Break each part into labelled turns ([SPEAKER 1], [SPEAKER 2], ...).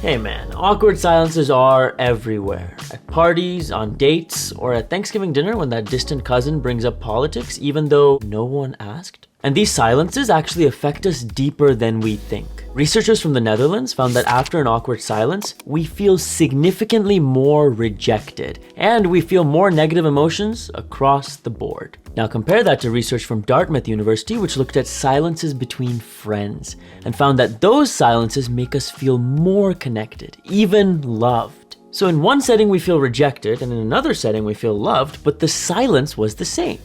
[SPEAKER 1] Hey man, awkward silences are everywhere. At parties, on dates, or at Thanksgiving dinner when that distant cousin brings up politics even though no one asked. And these silences actually affect us deeper than we think. Researchers from the Netherlands found that after an awkward silence, we feel significantly more rejected, and we feel more negative emotions across the board. Now compare that to research from Dartmouth University, which looked at silences between friends, and found that those silences make us feel more connected, even loved. So in one setting we feel rejected, and in another setting we feel loved, but the silence was the same.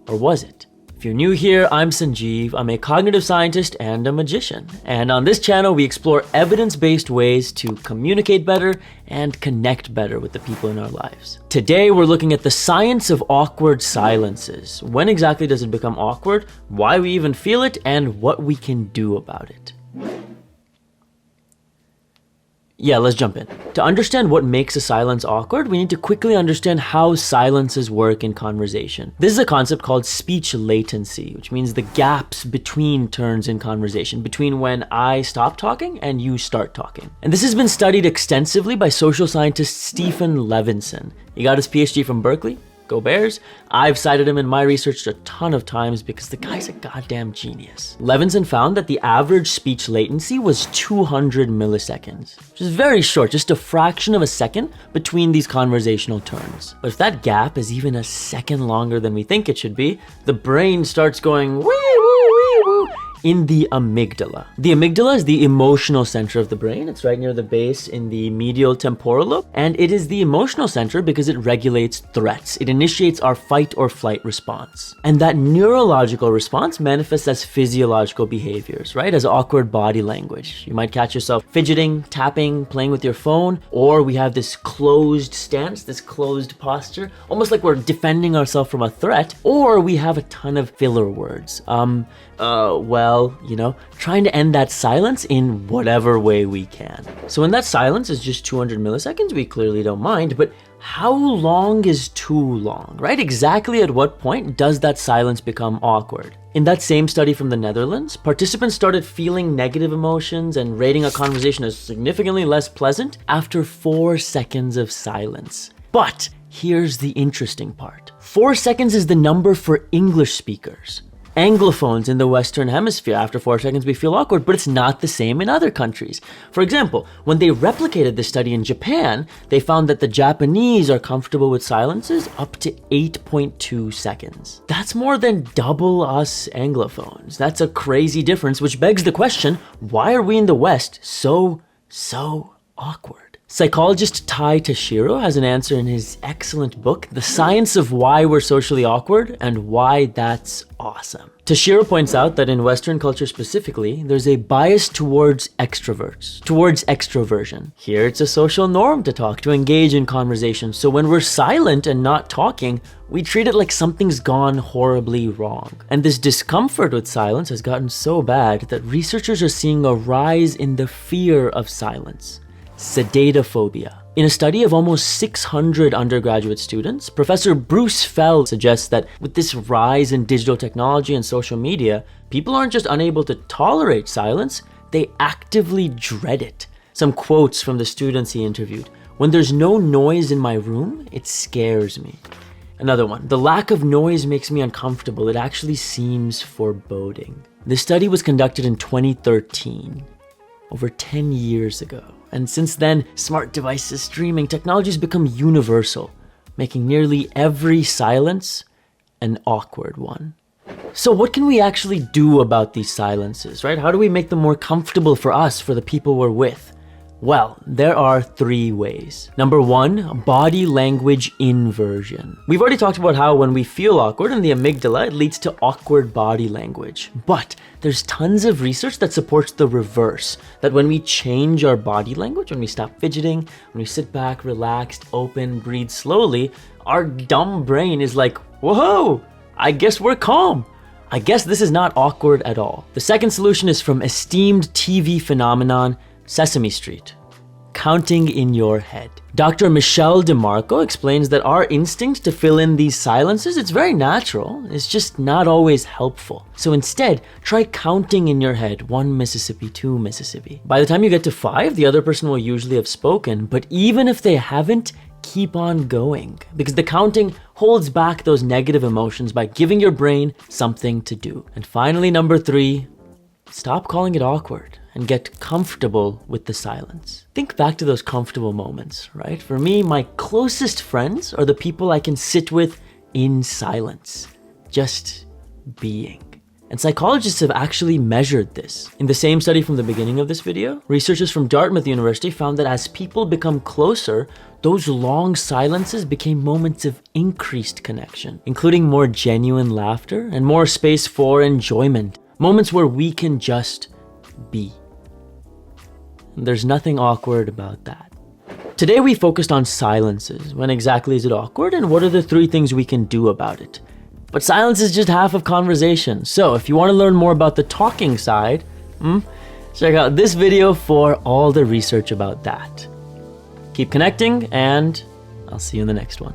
[SPEAKER 1] Or was it? If you're new here, I'm Sanjeev. I'm a cognitive scientist and a magician. And on this channel, we explore evidence-based ways to communicate better and connect better with the people in our lives. Today, we're looking at the science of awkward silences. When exactly does it become awkward? Why we even feel it? And what we can do about it. Yeah, let's jump in. To understand what makes a silence awkward, we need to quickly understand how silences work in conversation. This is a concept called speech latency, which means the gaps between turns in conversation, between when I stop talking and you start talking. And this has been studied extensively by social scientist Stephen Levinson. He got his PhD from Berkeley. Go Bears. I've cited him in my research a ton of times because the guy's a goddamn genius. Levinson found that the average speech latency was 200 milliseconds, which is very short, just a fraction of a second between these conversational turns. But if that gap is even a second longer than we think it should be, the brain starts going wee woo wee woo in the amygdala. The amygdala is the emotional center of the brain. It's right near the base in the medial temporal lobe. And it is the emotional center because it regulates threats. It initiates our fight or flight response. And that neurological response manifests as physiological behaviors, right? As awkward body language. You might catch yourself fidgeting, tapping, playing with your phone, or we have this closed stance, this closed posture, almost like we're defending ourselves from a threat, or we have a ton of filler words. Trying to end that silence in whatever way we can. So when that silence is just 200 milliseconds, we clearly don't mind, but how long is too long, right? Exactly at what point does that silence become awkward? In that same study from the Netherlands, participants started feeling negative emotions and rating a conversation as significantly less pleasant after 4 seconds of silence. But here's the interesting part. 4 seconds is the number for English speakers. Anglophones in the Western Hemisphere, after 4 seconds we feel awkward, but it's not the same in other countries. For example, when they replicated this study in Japan, they found that the Japanese are comfortable with silences up to 8.2 seconds. That's more than double us Anglophones. That's a crazy difference, which begs the question, why are we in the West so awkward? Psychologist Tai Tashiro has an answer in his excellent book, The Science of Why We're Socially Awkward and Why That's Awesome. Tashiro points out that in Western culture specifically, there's a bias towards extroverts, towards extroversion. Here it's a social norm to talk, to engage in conversation. So when we're silent and not talking, we treat it like something's gone horribly wrong. And this discomfort with silence has gotten so bad that researchers are seeing a rise in the fear of silence. Sedatophobia. In a study of almost 600 undergraduate students, Professor Bruce Feld suggests that with this rise in digital technology and social media, people aren't just unable to tolerate silence, they actively dread it. Some quotes from the students he interviewed. "When there's no noise in my room, it scares me." Another one, "The lack of noise makes me uncomfortable. It actually seems foreboding." This study was conducted in 2013, over 10 years ago. And since then, smart devices, streaming, technology has become universal, making nearly every silence an awkward one. So what can we actually do about these silences, right? How do we make them more comfortable for us, for the people we're with? Well, there are 3 ways. Number 1, body language inversion. We've already talked about how when we feel awkward in the amygdala, it leads to awkward body language. But there's tons of research that supports the reverse, that when we change our body language, when we stop fidgeting, when we sit back, relaxed, open, breathe slowly, our dumb brain is like, whoa, I guess we're calm. I guess this is not awkward at all. The second solution is from esteemed TV phenomenon, Sesame Street. counting in your head. Dr. Michelle DeMarco explains that our instinct to fill in these silences, it's very natural. It's just not always helpful. So instead, try counting in your head, 1 Mississippi, 2 Mississippi. By the time you get to 5, the other person will usually have spoken, but even if they haven't, keep on going, because the counting holds back those negative emotions by giving your brain something to do. And finally, number 3, stop calling it awkward and get comfortable with the silence. Think back to those comfortable moments, right? For me, my closest friends are the people I can sit with in silence, just being. And psychologists have actually measured this. In the same study from the beginning of this video, researchers from Dartmouth University found that as people become closer, those long silences became moments of increased connection, including more genuine laughter and more space for enjoyment, moments where we can just be. And there's nothing awkward about that. Today we focused on silences. When exactly is it awkward, and what are the 3 things we can do about it? But silence is just half of conversation. So if you want to learn more about the talking side, check out this video for all the research about that. Keep connecting, and I'll see you in the next one.